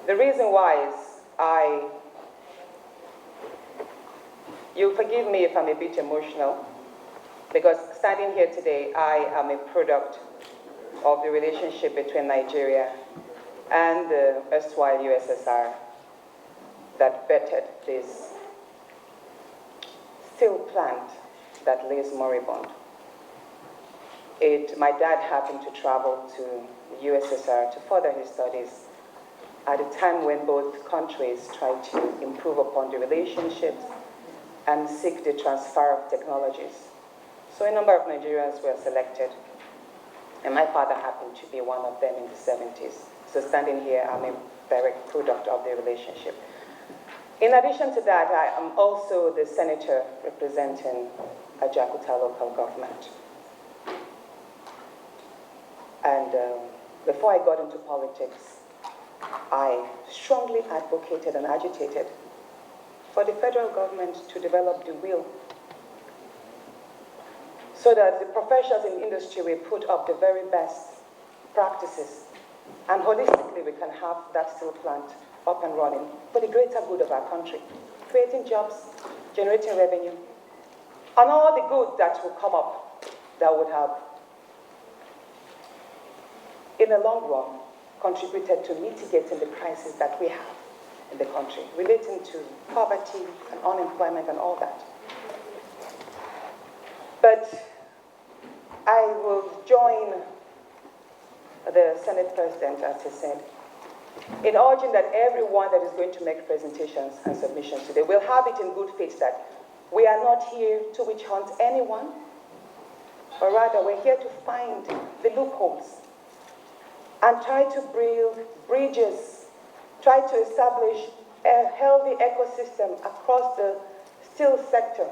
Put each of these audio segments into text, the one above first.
The reason why is you'll forgive me if I'm a bit emotional, because standing here today, I am a product of the relationship between Nigeria and the erstwhile USSR that bettered this steel plant that lays moribund. My dad happened to travel to the USSR to further his studies at a time when both countries tried to improve upon the relationships and seek the transfer of technologies. So a number of Nigerians were selected, and my father happened to be one of them in the 70s. So standing here, I'm a direct product of the relationship. In addition to that, I am also the senator representing Ajaokuta local government. And before I got into politics, I strongly advocated and agitated for the federal government to develop the will so that the professionals in industry will put up the very best practices, and holistically we can have that steel plant up and running for the greater good of our country, creating jobs, generating revenue, and all the good that will come up that would have, in the long run, contributed to mitigating the crisis that we have in the country, relating to poverty and unemployment and all that. But I will join the Senate President, as he said, in urging that everyone that is going to make presentations and submissions today will have it in good faith that we are not here to witch hunt anyone, but rather we're here to find the loopholes and try to build bridges, try to establish a healthy ecosystem across the steel sector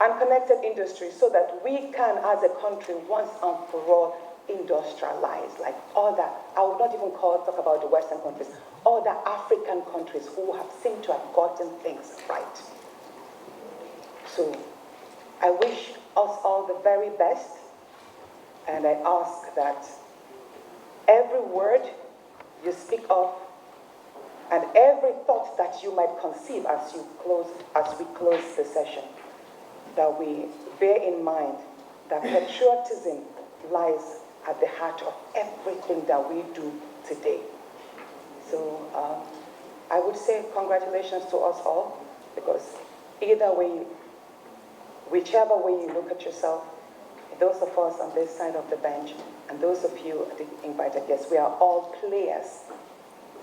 and connected industry so that we can, as a country, once and for all, industrialize like other, I would not even talk about the Western countries, other African countries who have seemed to have gotten things right. So I wish us all the very best, and I ask that every word you speak of and every thought that you might conceive as we close the session, that we bear in mind that patriotism lies at the heart of everything that we do today. So I would say congratulations to us all, because either way, whichever way you look at yourself, those of us on this side of the bench and those of you, the invited guests, we are all players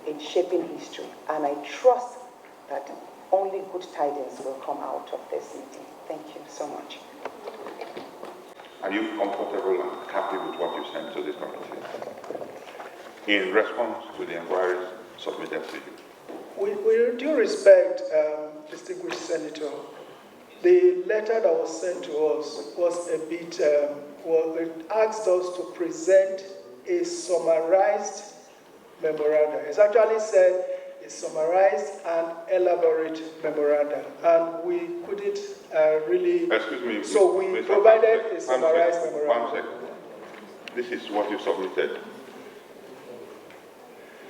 in shaping history. And I trust that only good tidings will come out of this meeting. Thank you so much. Are you comfortable and happy with what you sent to this committee in response to the inquiries submitted to you? With due respect, distinguished Senator, the letter that was sent to us was a bit, it asked us to present a summarized memorandum. It's actually said a summarized and elaborate memorandum, and we couldn't really. Excuse me. So we provided a summarized memorandum. 1 second. This is what you submitted.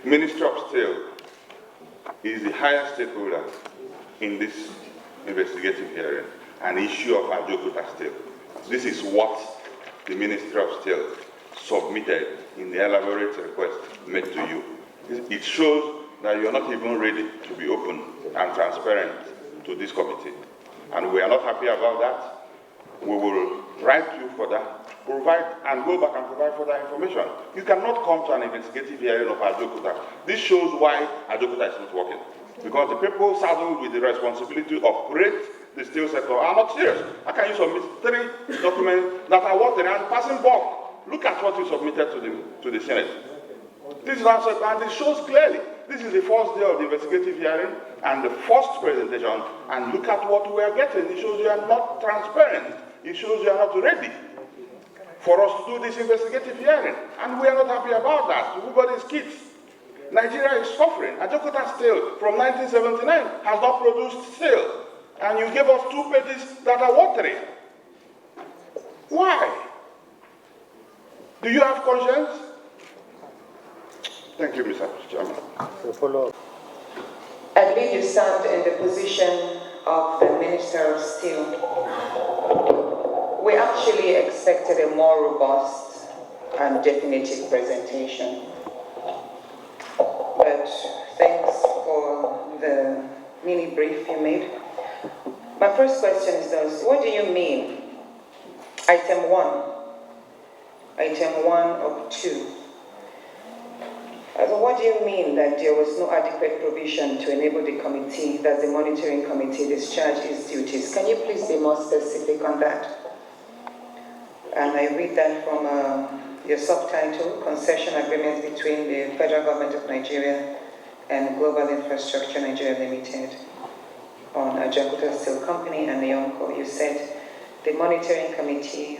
Ministry of Steel is the highest stakeholder in this investigative hearing, an issue of Ajaokuta Steel. This is what the Ministry of Steel submitted in the elaborate request made to you. It shows that you are not even ready to be open and transparent to this committee. And we are not happy about that. We will write you for that, provide and go back and provide further information. You cannot come to an investigative hearing of Ajaokuta. This shows why Ajaokuta is not working. Because the people saddled with the responsibility to operate the steel sector are not serious. How can you submit 3 documents that are watery and passing bulk? Look at what you submitted to the Senate. This is answered, and it shows clearly. This is the first day of the investigative hearing and the first presentation, and look at what we are getting. It shows you are not transparent. It shows you are not ready for us to do this investigative hearing, and we are not happy about that. Everybody's kids. Nigeria is suffering. Ajaokuta Steel from 1979 has not produced steel, and you gave us 2 pages that are watery. Why? Do you have conscience? Thank you, Mr. Chairman. to follow up. I believe you stand in the position of the Minister of Steel. We actually expected a more robust and definitive presentation. But thanks for the mini brief you made. My first question is this: what do you mean? Item 1 of 2. What do you mean that there was no adequate provision to enable the committee, that the monitoring committee, discharge its duties? Can you please be more specific on that? And I read that from your subtitle, Concession Agreement between the Federal Government of Nigeria and Global Infrastructure Nigeria Limited on Ajaokuta Steel Company and the Unco. You said the monitoring committee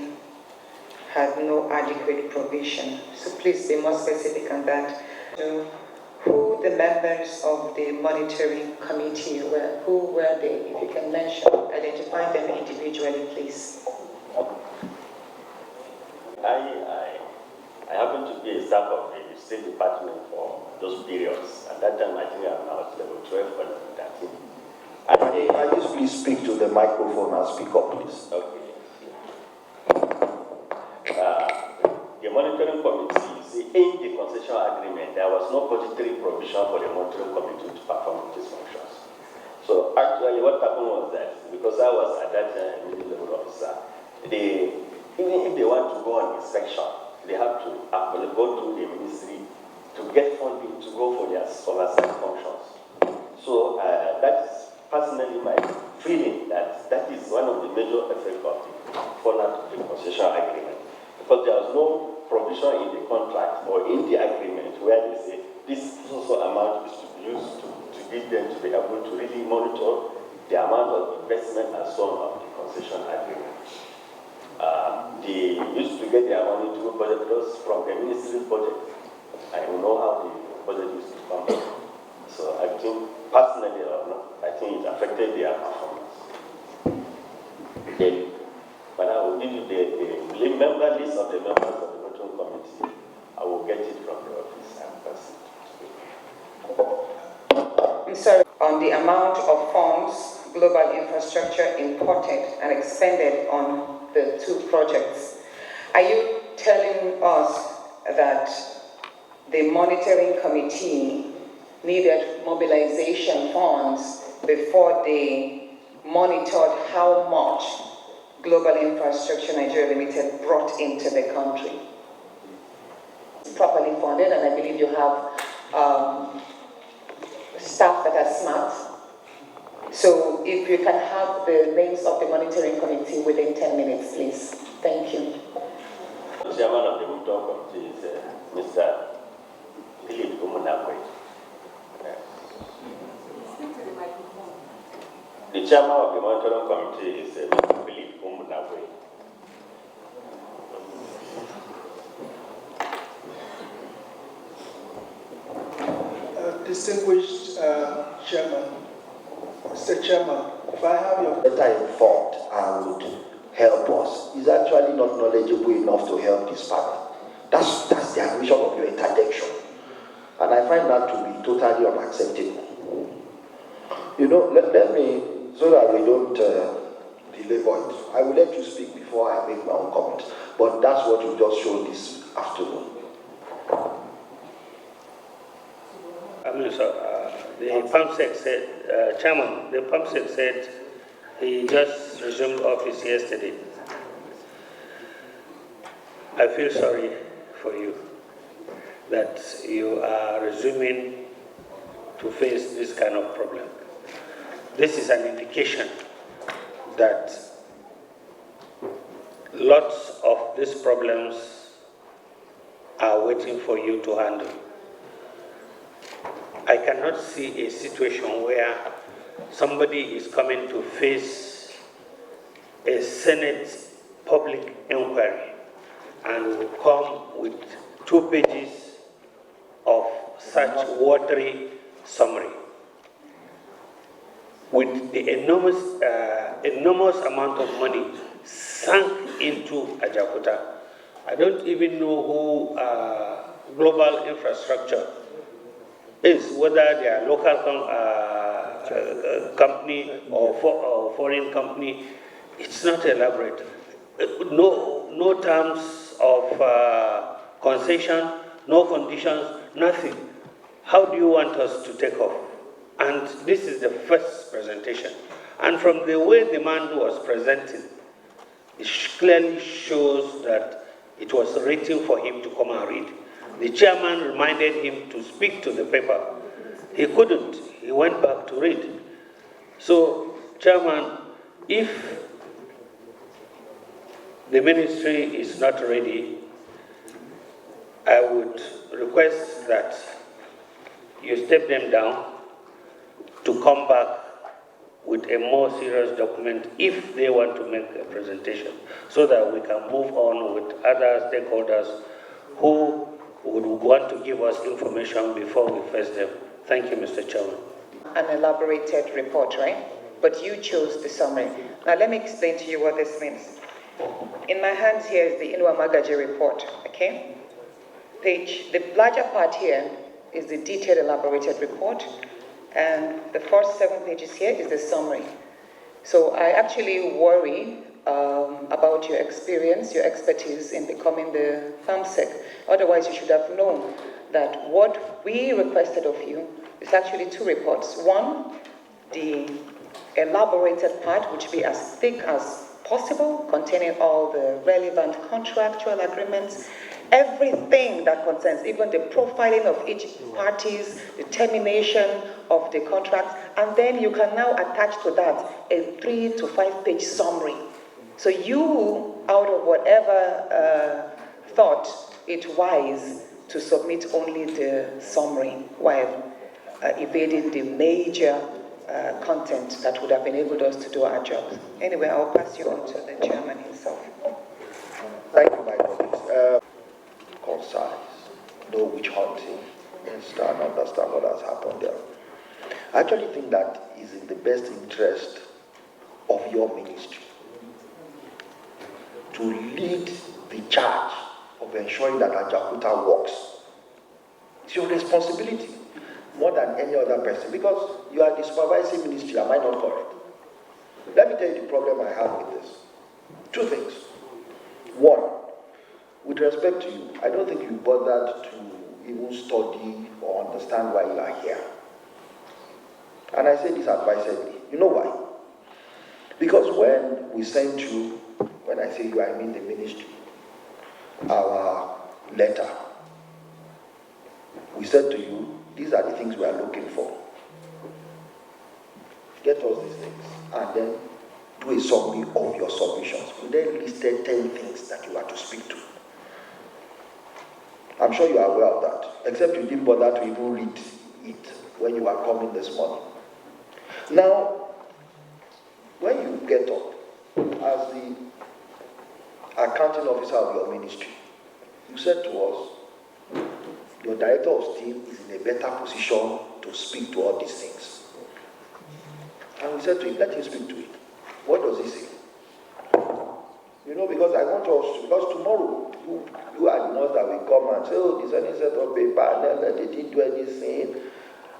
had no adequate provision. So please be more specific on that. Who the members of the monitoring committee were? Who were they? If you can mention, identify them individually, please. I happen to be a staff of the State Department for those periods. At that time, I think I'm now at level 12 or 13. Can you please speak to the microphone and speak up, please? Okay. The monitoring committee, in the concession agreement, there was no budgetary provision for the monitoring committee to perform these functions. So actually, what happened was that, because I was at that time a middle-level officer, even if they want to go on inspection, they have to go through the ministry to get funding to go for their oversight functions. So that is personally my feeling that that is one of the major effects of the fallout of the concession agreement. Because there was no provision in the contract or in the agreement where they say this social amount is to be used to give them to be able to really monitor the amount of investment and so on of the concession agreement. They used to get their money through budget loss from the ministry's budget. I don't know how the budget used to come. So I think, personally or not, I think it affected their performance. Then, but I will give you the member list of the members of the monitoring committee. I will get it from the office and pass it. I'm sorry, on the amount of funds Global Infrastructure imported and expended on the 2 projects. Are you telling us that the monitoring committee needed mobilization funds before they monitored how much Global Infrastructure Nigeria Limited brought into the country? It's properly funded, and I believe you have staff that are smart. So if you can have the names of the monitoring committee within 10 minutes, please. Thank you. The chairman of the monitoring committee is Mr. Philip Umunagwe. The chairman of the monitoring committee is Mr. Philip Umunagwe. Distinguished Chairman, Mr. Chairman, if I have your Better informed and would help us, is actually not knowledgeable enough to help this panel. That's the admission of your interjection. And I find that to be totally unacceptable. You know, let me, so that we don't delabor it, I will let you speak before I make my own comment. But that's what you just showed this afternoon. The PAMSEC said, Chairman, the PAMSEC said he just resumed office yesterday. I feel sorry for you that you are resuming to face this kind of problem. This is an indication that lots of these problems are waiting for you to handle. I cannot see a situation where somebody is coming to face a Senate public inquiry and will come with 2 pages of such watery summary with the enormous amount of money sunk into Ajaokuta. I don't even know who Global Infrastructure is, whether they are local company or foreign company, it's not elaborate. No terms of concession, no conditions, nothing. How do you want us to take off? And this is the first presentation. And from the way the man was presenting, it clearly shows that it was written for him to come and read. The chairman reminded him to speak to the paper. He couldn't. He went back to read. So, Chairman, if the ministry is not ready, I would request that you step them down to come back with a more serious document if they want to make a presentation, so that we can move on with other stakeholders who would want to give us information before we face them. Thank you, Mr. Chairman. An elaborated report, right? But you chose the summary. Now let me explain to you what this means. In my hands here is the Inua Magaji report, okay? The larger part here is the detailed elaborated report, and the first 7 pages here is the summary. So I actually worry about your experience, your expertise in becoming the FAMSEC. Otherwise, you should have known that what we requested of you is actually 2 reports. One, the elaborated part, which be as thick as possible, containing all the relevant contractual agreements, everything that concerns, even the profiling of each parties, the termination of the contract, and then you can now attach to that a 3 to 5 page summary. So you, out of whatever thought it wise to submit only the summary while evading the major content that would have enabled us to do our job. Anyway, I'll pass you on to the chairman himself. Thank you, my colleagues. Concise, know which hunting, understand what has happened there. I actually think that is in the best interest of your ministry to lead the charge of ensuring that Ajaokuta works. It's your responsibility more than any other person, because you are the supervising ministry. Am I not correct? Let me tell you the problem I have with this. 2 things. One, with respect to you, I don't think you bothered to even study or understand why you are here. And I say this advisedly. You know why? Because when we sent you, when I say you, I mean the ministry, our letter, we said to you, these are the things we are looking for. Get us these things, and then do a summary of your submissions. We then listed 10 things that you are to speak to. I'm sure you are aware of that, except you didn't bother to even read it when you were coming this morning. Now, when you get up as the accounting officer of your ministry, you said to us, your director of steel is in a better position to speak to all these things. And we said to him, let him speak to it. What does he say? You know, because I want us, because tomorrow, you are the ones that will come and say, oh, this any set of paper, and they didn't do anything.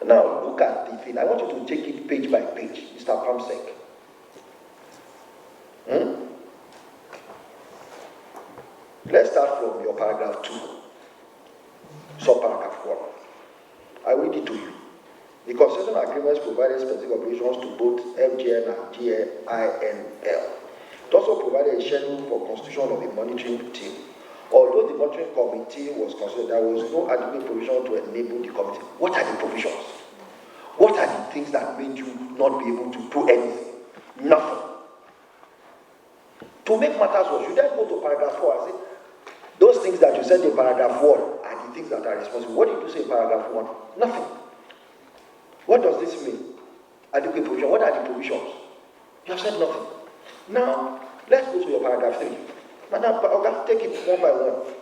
Now, look at the thing. I want you to take it page by page, Mr. Pamsek. Let's start from your paragraph 2, subparagraph 1. I read it to you. The concession agreements provided specific operations to both FGN and GINL. It also provided a schedule for constitution of a monitoring team. Although the monitoring committee was considered, there was no adequate provision to enable the committee. What are the provisions? What are the things that made you not be able to do anything? Nothing. To make matters worse, you then go to paragraph 4 and say, those things that you said in paragraph 1 are the things that are responsible. What did you say in paragraph 1? Nothing. What does this mean? Adequate provision. What are the provisions? You have said nothing. Now, let's go to your paragraph 3. Madam, okay, take it one by one.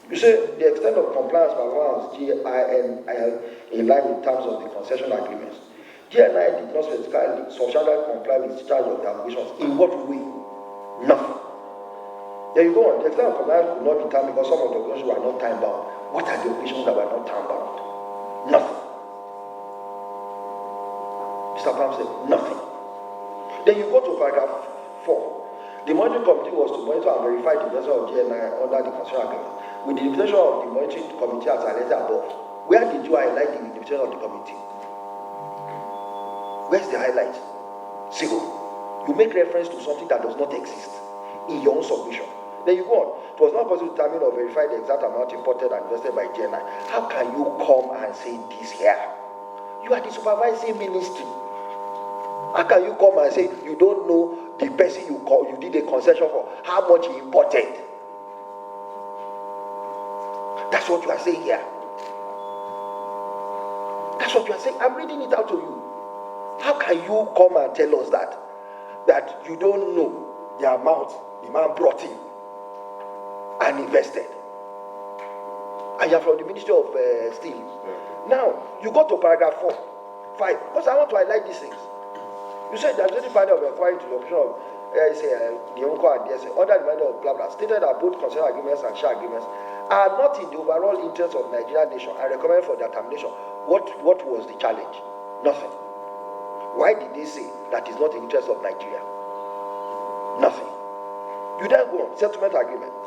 You say the extent of compliance by one GINL in line with terms of the concession agreements. GNI did not specifically substantially comply with its charge of the obligations. In what way? Nothing. There you go on. The extent of compliance could not be time because some of the obligations were not time bound. What are the obligations that were not time bound? Mr. Pam said, nothing. Then you go to paragraph 4. The monitoring committee was to monitor and verify the investment of GNI under the constitutional agreement. With the invitation of the monitoring committee as highlighted above, where did you highlight the invitation of the committee? Where's the highlight? Zero. You make reference to something that does not exist in your own submission. Then you go on. It was not possible to determine or verify the exact amount imported and invested by GNI. How can you come and say this here? You are the supervising ministry. How can you come and say you don't know the person you did a concession for, how much he imported? That's what you are saying here. That's what you are saying. I'm reading it out to you. How can you come and tell us that you don't know the amount the man brought in and invested? And you're from the Ministry of Steel. Now, you go to paragraph 4, 5, because I want to highlight these things. You said that any party of inquiry to the operation of the UNCO and DSA under the mandate of blah blah stated that both concession agreements and share agreements are not in the overall interest of Nigerian nation and recommend for their termination. What was the challenge? Nothing. Why did they say that is not in the interest of Nigeria? Nothing. You then go on, settlement agreement.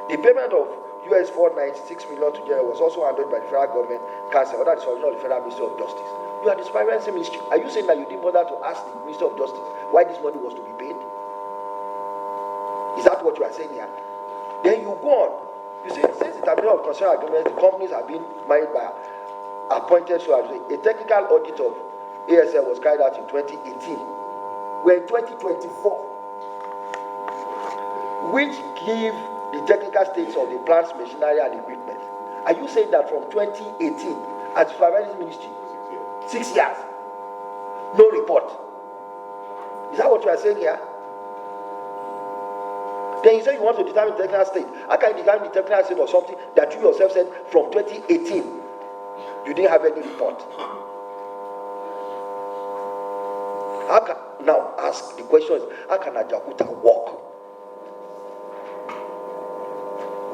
The payment of US $496 million to Nigeria was also handled by the federal government council under the supervision of the Federal Ministry of Justice. You are the supervisory ministry. Are you saying that you didn't bother to ask the Ministry of Justice why this money was to be paid? Is that what you are saying here? Then you go on. You say, since the termination of concession agreements, the companies have been managed by appointed so as a technical audit of ASL was carried out in 2018. We're in 2024, which give the technical states of the plants, machinery, and equipment. Are you saying that from 2018, as supervisory ministry, 6 years, no report? Is that what you are saying here? Then you say you want to determine the technical state. How can you determine the technical state of something that you yourself said from 2018 you didn't have any report? Now ask the question is, how can Ajaokuta work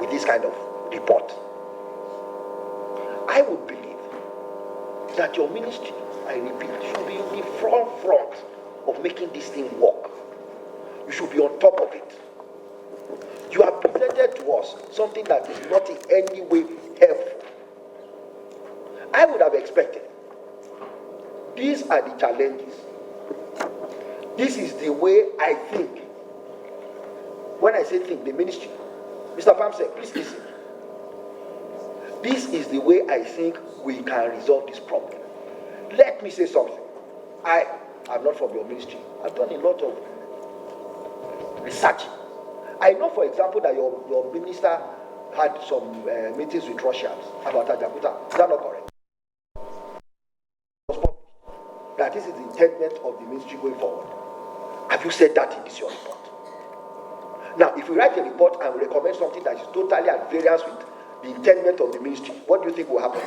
with this kind of report? I would believe that your ministry, I repeat, should be in the front of making this thing work. You should be on top of it. You have presented to us something that is not in any way helpful. I would have expected. These are the challenges. This is the way I think. When I say think, the ministry. Mr. Pam said, please listen. This is the way I think we can resolve this problem. Let me say something. I am not from your ministry. I've done a lot of research. I know, for example, that your minister had some meetings with Russians about Ajaokuta. Is that not correct? That this is the intent of the ministry going forward. Have you said that in this your report? Now, if we write a report and we recommend something that is totally at variance with the intent of the ministry, what do you think will happen?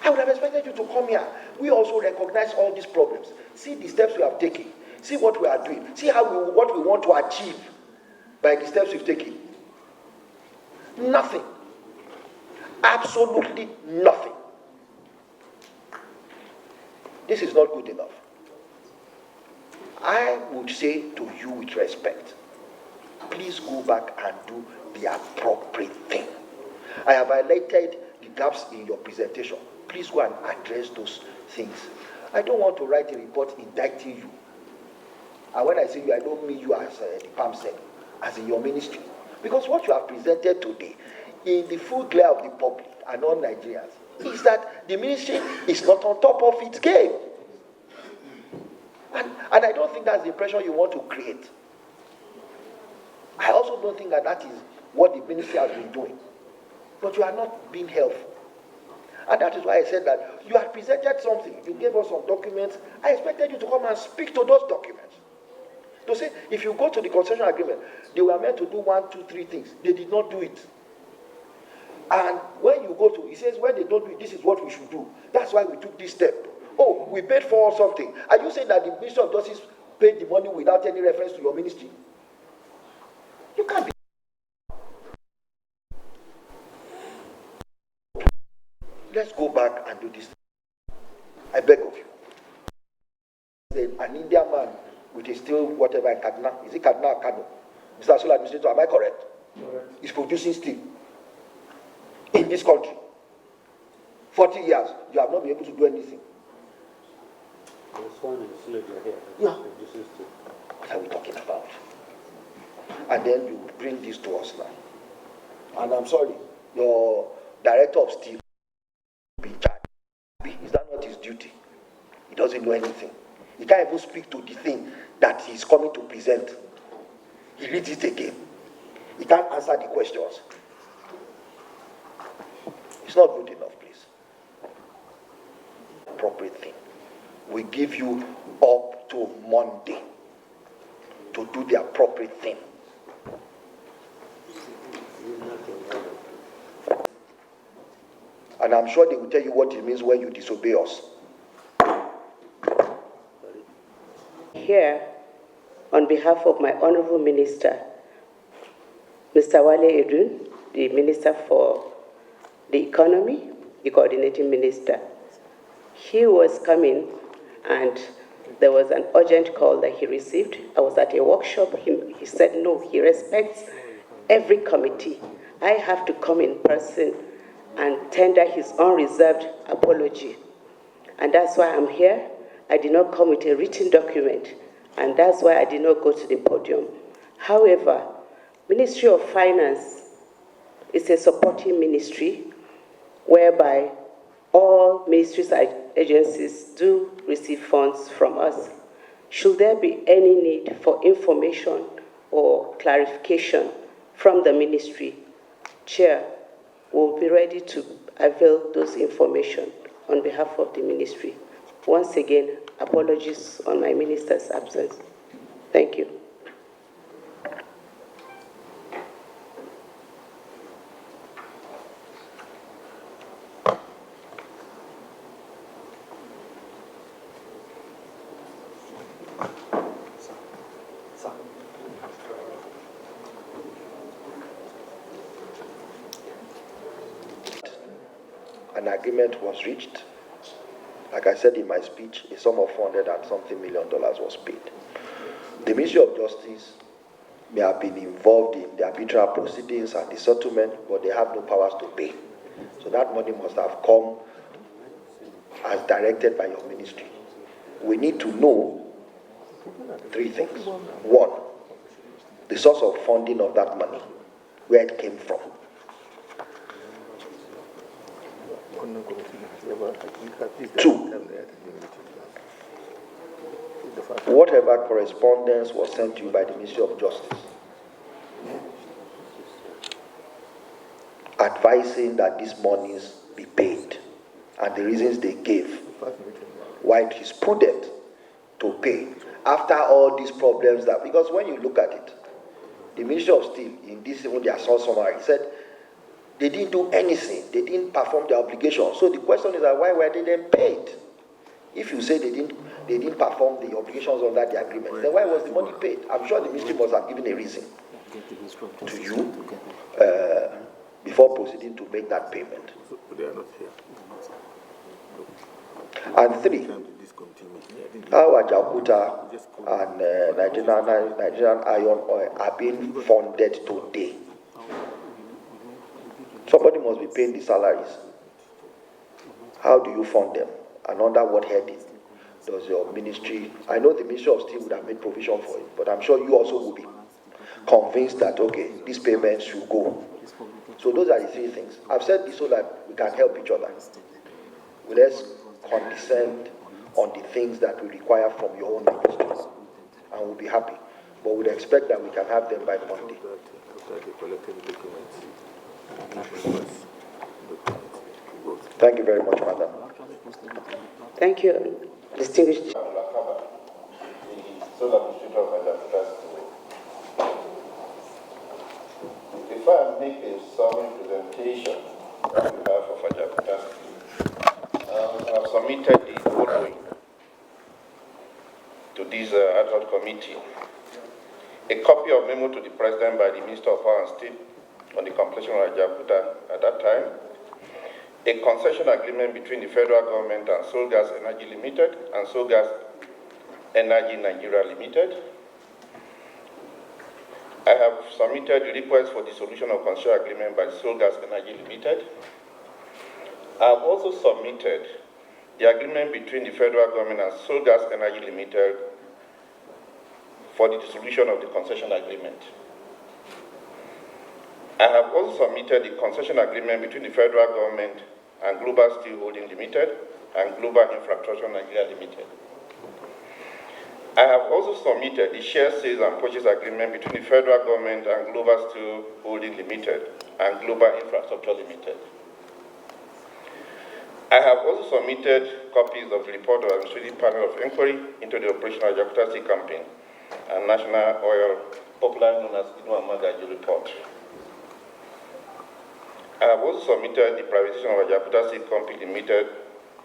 I would have expected you to come here. We also recognize all these problems. See the steps we have taken. See what we are doing. See what we want to achieve by the steps we've taken. Nothing. Absolutely nothing. This is not good enough. I would say to you with respect, please go back and do the appropriate thing. I have highlighted the gaps in your presentation. Please go and address those things. I don't want to write a report indicting you. And when I say you, I don't mean you as the PAM said, as in your ministry. Because what you have presented today, in the full glare of the public and all Nigerians, is that the ministry is not on top of its game. And I don't think that's the impression you want to create. I also don't think that is what the ministry has been doing. But you are not being helpful. And that is why I said that you have presented something. You gave us some documents. I expected you to come and speak to those documents. To say, if you go to the concession agreement, they were meant to do 1, 2, 3 things. They did not do it. And when you go to, he says, when they don't do it, this is what we should do. That's why we took this step. Oh, we paid for something. Are you saying that the Ministry of Justice paid the money without any reference to your ministry? You can't be. Let's go back and do this. I beg of you. An Indian man with a steel whatever in Kaduna. Is it Kaduna or Kano? Mr. Solar Administrator, am I correct? Correct. He's producing steel in this country. 40 years, you have not been able to do anything. This one is later here. Yeah. What are we talking about? And then you bring this to us now. And I'm sorry, your director of steel will be in charge. Is that not his duty? He doesn't know anything. He can't even speak to the thing that he's coming to present. He reads it again. He can't answer the questions. It's not good enough, please. Appropriate thing. We give you up to Monday to do the appropriate thing. And I'm sure they will tell you what it means when you disobey us. Here, on behalf of my Honorable Minister, Mr. Wale Edun, the Minister for the Economy, the Coordinating Minister, he was coming and there was an urgent call that he received. I was at a workshop. He said no, he respects every committee. I have to come in person and tender his unreserved apology. And that's why I'm here. I did not come with a written document, and that's why I did not go to the podium. However, Ministry of Finance is a supporting ministry whereby all ministries and agencies do receive funds from us. Should there be any need for information or clarification from the ministry, Chair will be ready to avail those information on behalf of the ministry. Once again, apologies on my minister's absence. Thank you. An agreement was reached. Like I said in my speech, a sum of $400 and something million was paid. The Ministry of Justice may have been involved in the arbitral proceedings and the settlement, but they have no powers to pay. So that money must have come as directed by your ministry. We need to know three things. One, the source of funding of that money, where it came from. Two, whatever correspondence was sent to you by the Ministry of Justice advising that these monies be paid and the reasons they gave why it is prudent to pay after all these problems that, because when you look at it, the Ministry of Steel in this, even their source summary, said they didn't do anything. They didn't perform their obligation. So the question is that why were they then paid? If you say they didn't perform the obligations under the agreement, then why was the money paid? I'm sure the ministry must have given a reason to you before proceeding to make that payment. They are not here. And three, how Ajaokuta and Nigerian Iron Oil are being funded today. Somebody must be paying the salaries. How do you fund them? And under what heading does your ministry? I know the Ministry of Steel would have made provision for it, but I'm sure you also will be convinced that, okay, these payments should go. So those are the three things. I've said this so that we can help each other. Let's condescend on the things that we require from your own ministry, and we'll be happy. But we'd expect that we can have them by Monday. Thank you very much, Madam. Thank you, distinguished. If I make a summary presentation on behalf of Ajaokuta, I have submitted the following to this ad hoc committee. A copy of memo to the President by the Minister of Power and Steel on the completion of Ajaokuta at that time. A concession agreement between the federal government and Solgas Energy Limited and Solgas Energy Nigeria Limited. I have submitted the request for dissolution of concession agreement by Seoul Gas Energy Limited. I have also submitted the agreement between the federal government and Seoul Gas Energy Limited for the dissolution of the concession agreement. I have also submitted the concession agreement between the federal government and Global Steel Holding Limited and Global Infrastructure Nigeria Limited. I have also submitted the share sales and purchase agreement between the federal government and Global Steel Holding Limited and Global Infrastructure Limited. I have also submitted copies of the report of the Administrative Panel of Inquiry into the operation of Ajaokuta Steel Company and National Oil, popularly known as N4.2bn report. I have also submitted the privatization of Ajaokuta Steel Company Limited,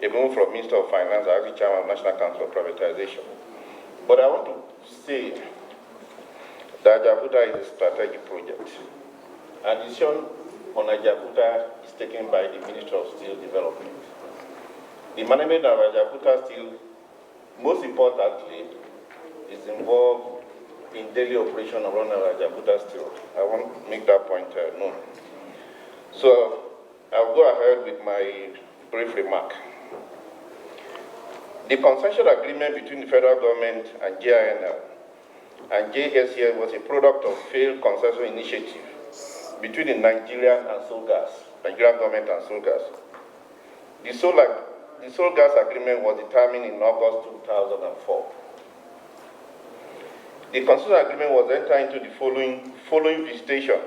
a move from Minister of Finance as the Chairman of National Council of Privatization. But I want to say that Ajaokuta is a strategic project. A decision on Ajaokuta is taken by the Minister of Steel Development. The management of Ajaokuta Steel, most importantly, is involved in daily operation of running Ajaokuta Steel. I want to make that point known. So I'll go ahead with my brief remark. The concession agreement between the federal government and GINL and JSCL was a product of failed concession initiative between the Nigerian government and Seoul Gas. The Seoul Gas agreement was determined in August 2004. The concession agreement was entered into the following visitation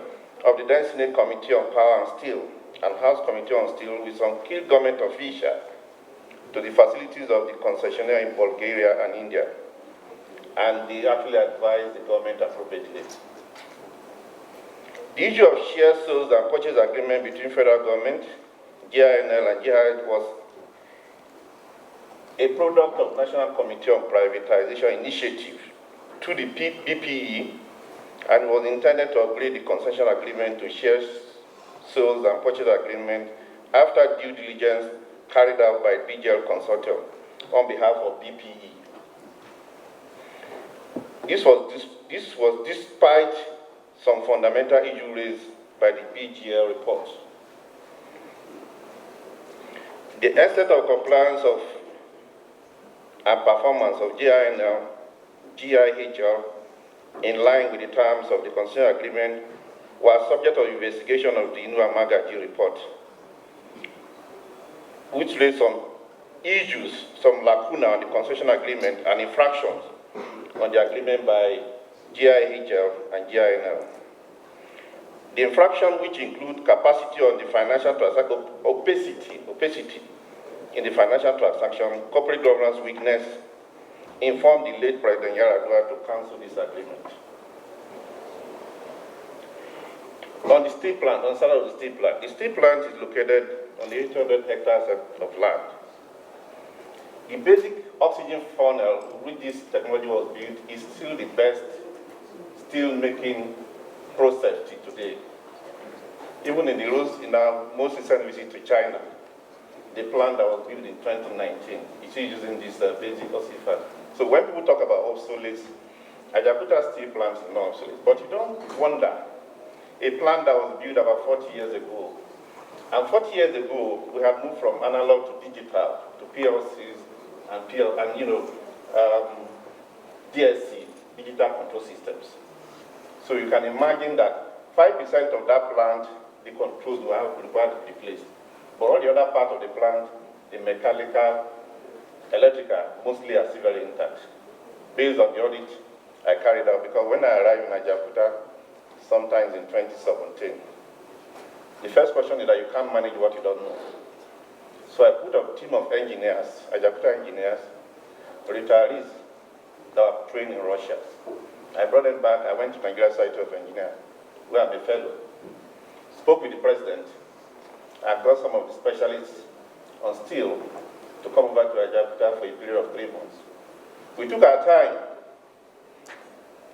of the then Senate Committee on Power and Steel and House Committee on Steel with some key government officials to the facilities of the concessionaire in Bulgaria and India, and they actually advised the government appropriately. The issue of share sales and purchase agreement between federal government, GINL and GIH was a product of National Committee on Privatization Initiative to the BPE and was intended to upgrade the concession agreement to share sales and purchase agreement after due diligence carried out by BGL Consortium on behalf of BPE. This was despite some fundamental issues raised by the BGL report. The extent of compliance of and performance of GINL, GIHL in line with the terms of the concession agreement was subject of investigation of the N4.2bn report, which raised some issues, some lacuna on the concession agreement and infractions on the agreement by GIHL and GINL. The infraction, which include capacity on the financial transaction, opacity in the financial transaction, corporate governance weakness, informed the late President Yar'Adua to cancel this agreement. On the steel plant, on the side of the steel plant is located on the 800 hectares of land. The basic oxygen funnel with which this technology was built is still the best steel making process today. Even in our most recent visit to China, the plant that was built in 2019 is still using this basic oxygen funnel. So when people talk about obsolete, Ajaokuta steel plant is not obsolete. But you don't wonder, a plant that was built about 40 years ago, and 40 years ago, we had moved from analog to digital, to PLCs and DSC, digital control systems. So you can imagine that 5% of that plant, the controls will have required to be replaced. But all the other part of the plant, the mechanical, electrical, mostly are still very intact. Based on the audit I carried out, because when I arrived in Ajaokuta, sometimes in 2017, the first question is that you can't manage what you don't know. So I put a team of engineers, Ajaokuta engineers, retirees that were trained in Russia. I brought them back. I went to Nigeria Society of Engineers, where I'm a fellow. Spoke with the president. I got some of the specialists on steel to come over to Ajaokuta for a period of 3 months. We took our time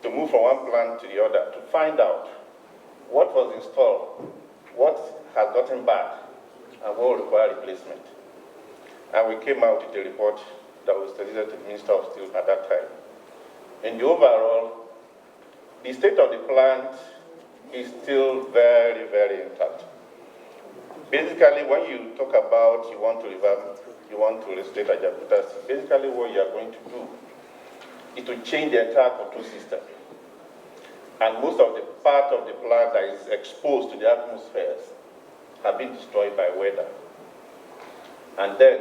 to move from one plant to the other to find out what was installed, what has gotten bad, and what will require replacement. And we came out with a report that was stated to the Minister of Steel at that time. In the overall, the state of the plant is still very, very intact. Basically, when you talk about you want to revamp, you want to restate Ajaokuta, basically what you are going to do is to change the entire control system. And most of the part of the plant that is exposed to the atmospheres have been destroyed by weather. And then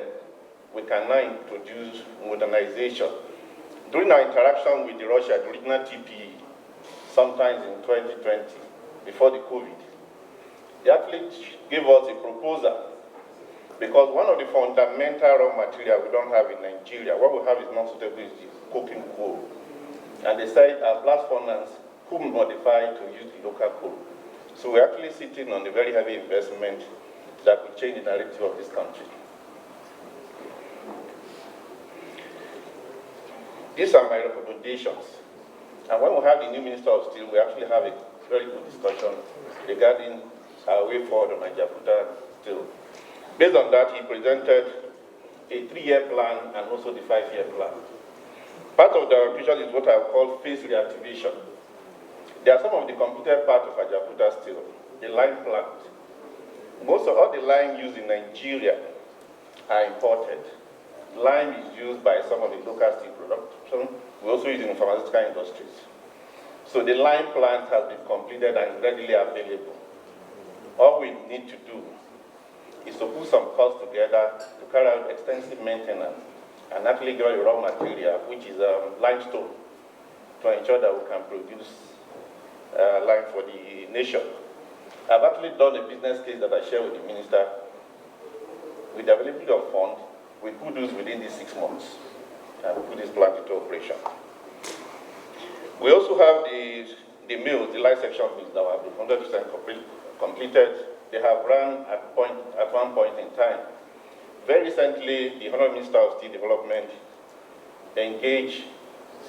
we can now introduce modernization. During our interaction with Russia, the original TPE, sometimes in 2020, before the COVID, they actually gave us a proposal because one of the fundamental raw material we don't have in Nigeria, what we have is not suitable is coking coal. And they said our blast furnace could modify to use the local coal. So we're actually sitting on a very heavy investment that will change the narrative of this country. These are my recommendations. And when we have the new Minister of Steel, we actually have a very good discussion regarding our way forward on Ajaokuta Steel. Based on that, he presented a 3-year plan and also the 5-year plan. Part of the vision is what I call phase reactivation. There are some of the completed parts of Ajaokuta Steel, the lime plant. Most of all the lime used in Nigeria are imported. Lime is used by some of the local steel production. We also use it in pharmaceutical industries. So the lime plant has been completed and readily available. All we need to do is to put some costs together to carry out extensive maintenance and actually get a raw material, which is limestone, to ensure that we can produce lime for the nation. I've actually done a business case that I shared with the minister. With the availability of funds, we could do this within these 6 months and put this plant into operation. We also have the mills, the light section mills that have been 100% completed. They have run at one point in time. Very recently, the Honorable Minister of Steel Development engaged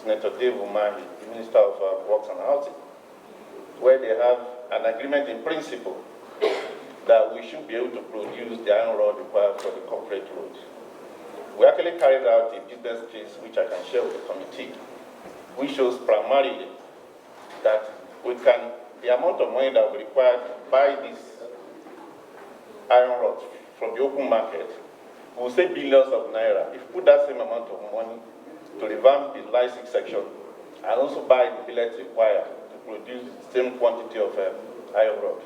Senator Dave Umahi, the Minister of Works and Housing, where they have an agreement in principle that we should be able to produce the iron rod required for the corporate roads. We actually carried out a business case, which I can share with the committee, which shows primarily that the amount of money that we require to buy this iron rod from the open market, we'll say billions of naira. If we put that same amount of money to revamp the light section and also buy the billets required to produce the same quantity of iron rod.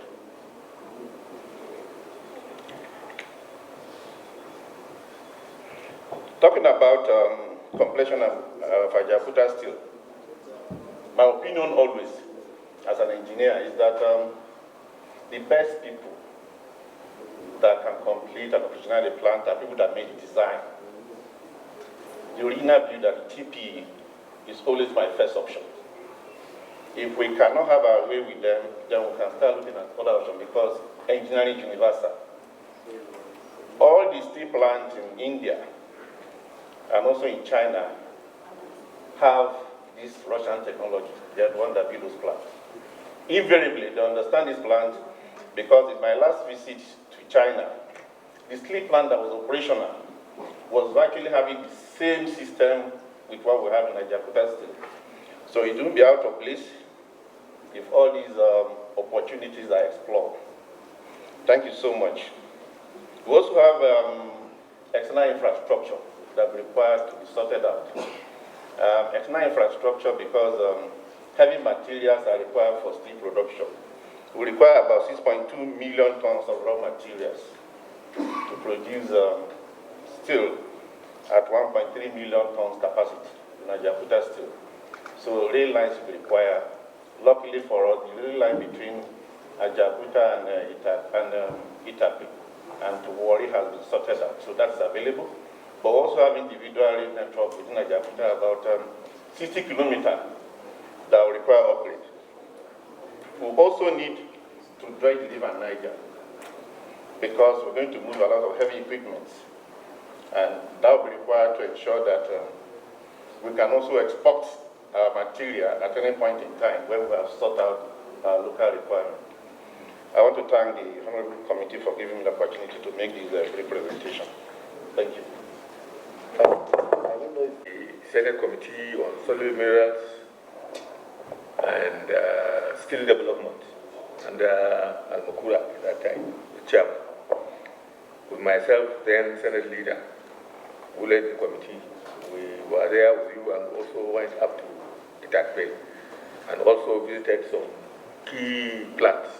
Talking about completion of Ajaokuta Steel, my opinion always, as an engineer, is that the best people that can complete and operationalize the plant are people that made the design. The original builder, the TPE, is always my first option. If we cannot have our way with them, then we can start looking at other options because engineering is universal. All the steel plants in India and also in China have this Russian technology. They are the ones that build those plants. Invariably, they understand this plant because in my last visit to China, the steel plant that was operational was actually having the same system with what we have in Ajaokuta Steel. So it won't be out of place if all these opportunities are explored. Thank you so much. We also have external infrastructure that requires to be sorted out. External infrastructure because heavy materials are required for steel production. We require about 6.2 million tons of raw materials to produce steel at 1.3 million tons capacity in Ajaokuta Steel. So rail lines will be required. Luckily for us, the rail line between Ajaokuta and Itapi and to Warri has been sorted out, so that's available. But also have individual rail network within Ajaokuta about 60 kilometers that will require upgrade. We also need to dredge the river Niger because we're going to move a lot of heavy equipment, and that will be required to ensure that we can also export our material at any point in time when we have sought out our local requirement. I want to thank the Honorable Committee for giving me the opportunity to make this brief presentation. Thank you. Senate Committee on Solid Minerals and Skill Development under Al-Makura at that time, the chairman. With myself, then Senate leader, who led the committee. We were there with you and also went up to Itakpe and also visited some key plants,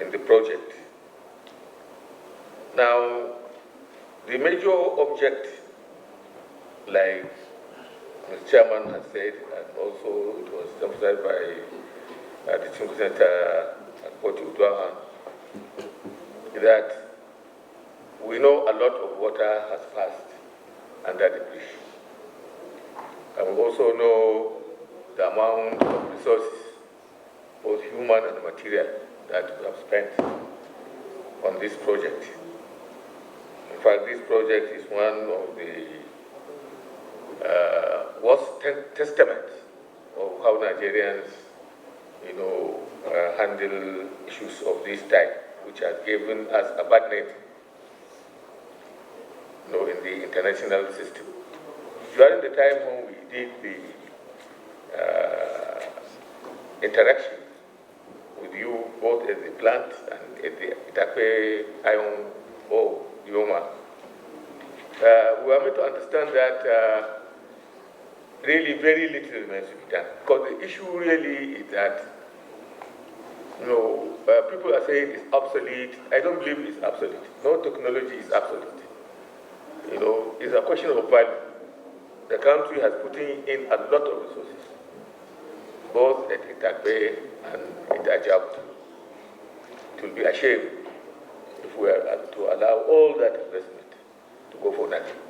in the project. Now, the major object, like the chairman has said, and also it was emphasized by the Distinguished Senator Ajaokuta, is that we know a lot of water has passed under the bridge. And we also know the amount of resources, both human and material, that we have spent on this project. In fact, this project is one of the worst testaments of how Nigerians, handle issues of this type, which has given us a bad name, in the international system. During the time when we did the interaction with you, both at the plant and at the Itakpe Iron Ore, Yoma, we were made to understand that really very little remains to be done. Because the issue really is that, people are saying it's obsolete. I don't believe it's obsolete. No technology is obsolete. It's a question of value. The country has put in a lot of resources, both at Itakpe and at Ajaokuta. It will be a shame if we are to allow all that investment to go for nothing.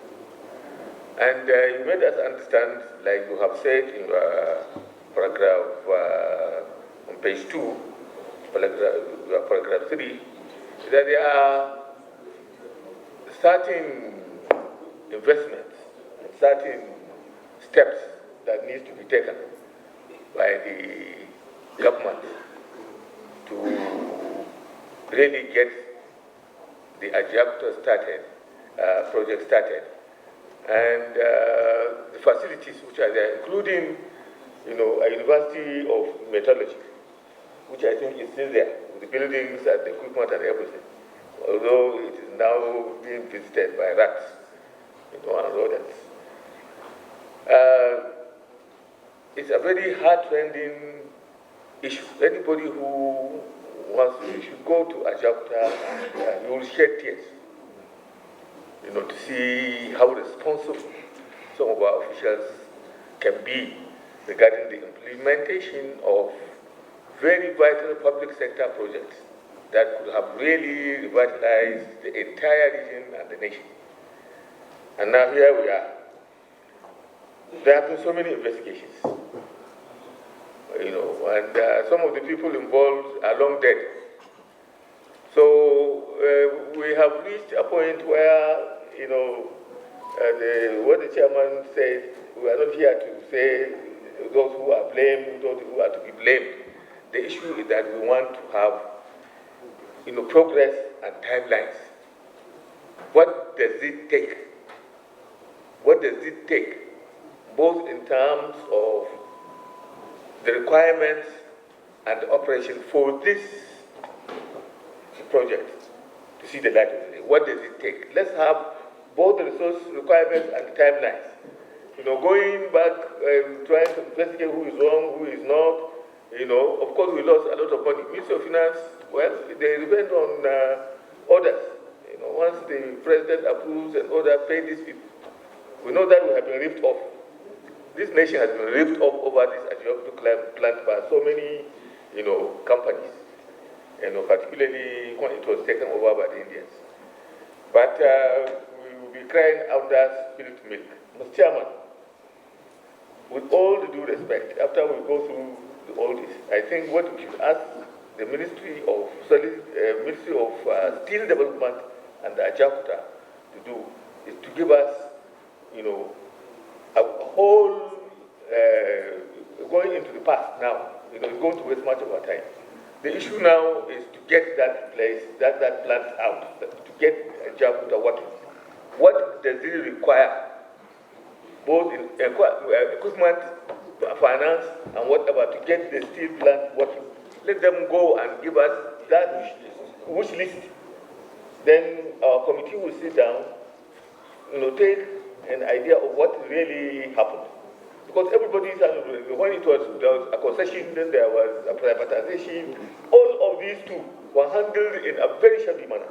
And you made us understand, like you have said in paragraph on page 2, paragraph 3, that there are certain investments, certain steps that need to be taken by the government to really get the Ajaokuta project started. And the facilities which are there, including, a University of Metallurgy, which I think is still there, with the buildings and the equipment and everything, although it is now being visited by rats, and rodents. It's a very heart-rending issue. Anybody who wants to should go to Ajaokuta, you will shed tears, to see how responsible some of our officials can be regarding the implementation of very vital public sector projects that could have really revitalized the entire region and the nation. And now here we are. There have been so many investigations, and some of the people involved are long dead. So we have reached a point where, what the chairman said, we are not here to say those who are blamed, those who are to be blamed. The issue is that we want to have, progress and timelines. What does it take? What does it take, both in terms of the requirements and the operation for this project to see the light of the day? What does it take? Let's have both the resource requirements and the timelines. Going back, trying to investigate who is wrong, who is not. Of course, we lost a lot of money. Ministry of Finance, well, they depend on orders. Once the president approves an order, pay these people. We know that we have been ripped off. This nation has been ripped off over this Ajaokuta plant by so many, companies. Particularly when it was taken over by the Indians. But we will be crying out that spilt milk. Mr. Chairman, with all the due respect, after we go through all this, I think what we should ask the Ministry of Steel Development and the Ajaokuta to do is to give us, a whole, going into the past now, it's going to waste much of our time. The issue now is to get that place, that plant out, to get Ajaokuta working. what does it require, both in equipment, finance, and whatever, to get the steel plant working. Let them go and give us that wish list. Then our committee will sit down, take an idea of what really happened. Because everybody, when there was a concession, then there was a privatization, all of these two were handled in a very shabby manner.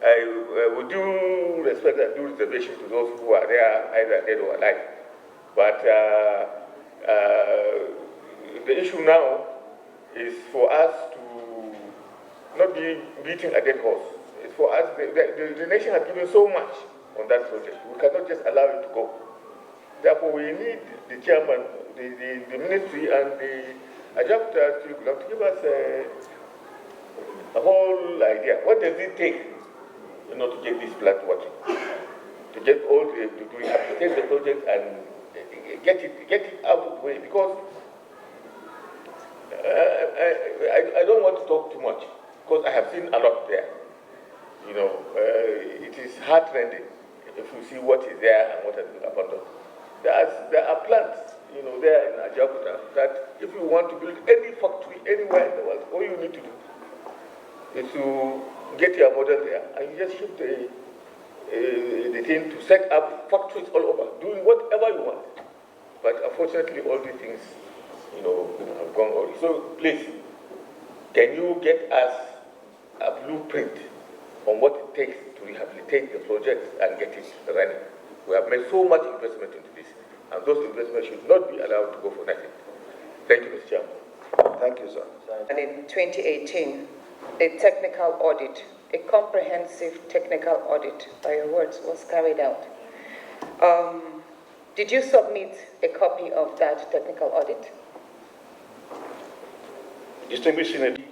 I would do respect and do reservation to those who are there, either dead or alive. But the issue now is for us to not be beating a dead horse. It's for us, the nation has given so much on that project. We cannot just allow it to go. Therefore, we need the chairman, the ministry, and the Ajaokuta to give us a whole idea. What does it take, to get this plant working? To get to rehabilitate the project and get it out of the way, because I don't want to talk too much, because I have seen a lot there. It is heart-rending if you see what is there and what has been abandoned. There are plants, there in Ajaokuta, that if you want to build any factory anywhere in the world, all you need to do is to get your model there and you just ship the thing to set up factories all over, doing whatever you want. But unfortunately, all these things, have gone already. So please, can you get us a blueprint on what it takes to rehabilitate the project and get it running? We have made so much investment into this, and those investments should not be allowed to go for nothing. Thank you, Mr. Chairman. Thank you, sir. And in 2018, a technical audit, a comprehensive technical audit, by your words, was carried out. Did you submit a copy of that technical audit? Distinguished Senator,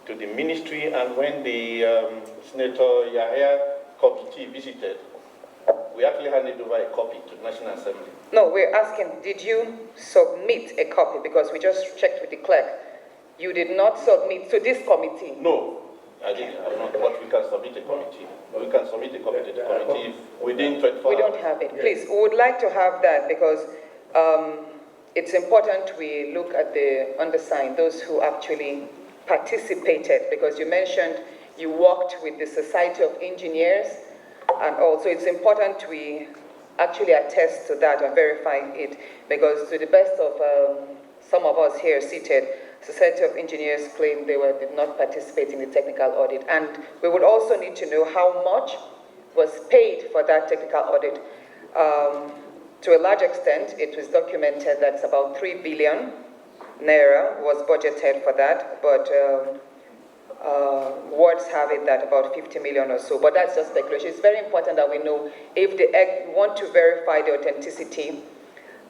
to the ministry, and when the Senator Yahya committee visited, we actually handed over a copy to the National Assembly. No, we're asking, did you submit a copy? Because we just checked with the clerk. You did not submit to this committee. No, I didn't. But we can submit a committee. We can submit a copy to the committee within 24 hours. We don't have it. Please, we would like to have that, because it's important we look at the undersigned, those who actually participated, because you mentioned you worked with the Society of Engineers, and also it's important we actually attest to that and verify it, because to the best of some of us here seated, Society of Engineers claim they did not participate in the technical audit, and we would also need to know how much was paid for that technical audit. To a large extent, it was documented that it's about 3 billion naira was budgeted for that, but words have it that about 50 million or so, but that's just speculation. It's very important that we know if we want to verify the authenticity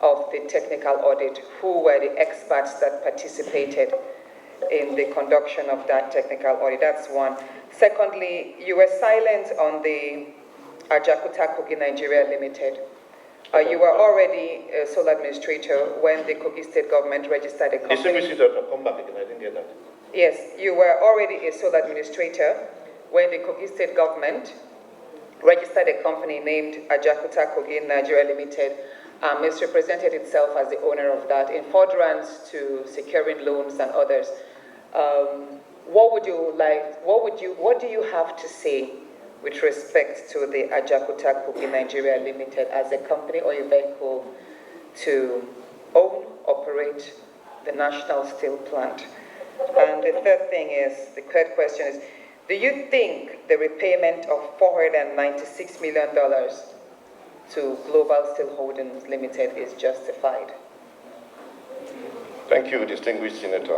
of the technical audit, who were the experts that participated in the conduction of that technical audit. That's one. Secondly, you were silent on the Ajaokuta Kogi Nigeria Limited. You were already a sole administrator when the Kogi State government registered a company. Distinguished Senator, come back again. I didn't get that. Yes, you were already a sole administrator when the Kogi State government registered a company named Ajaokuta Kogi Nigeria Limited, misrepresented itself as the owner of that in furtherance to securing loans and others. What do you have to say with respect to the Ajaokuta Kogi Nigeria Limited as a company or a vehicle to own, operate the national steel plant? And the third question is, do you think the repayment of $496 million to Global Steel Holdings Limited is justified? Thank you, distinguished Senator.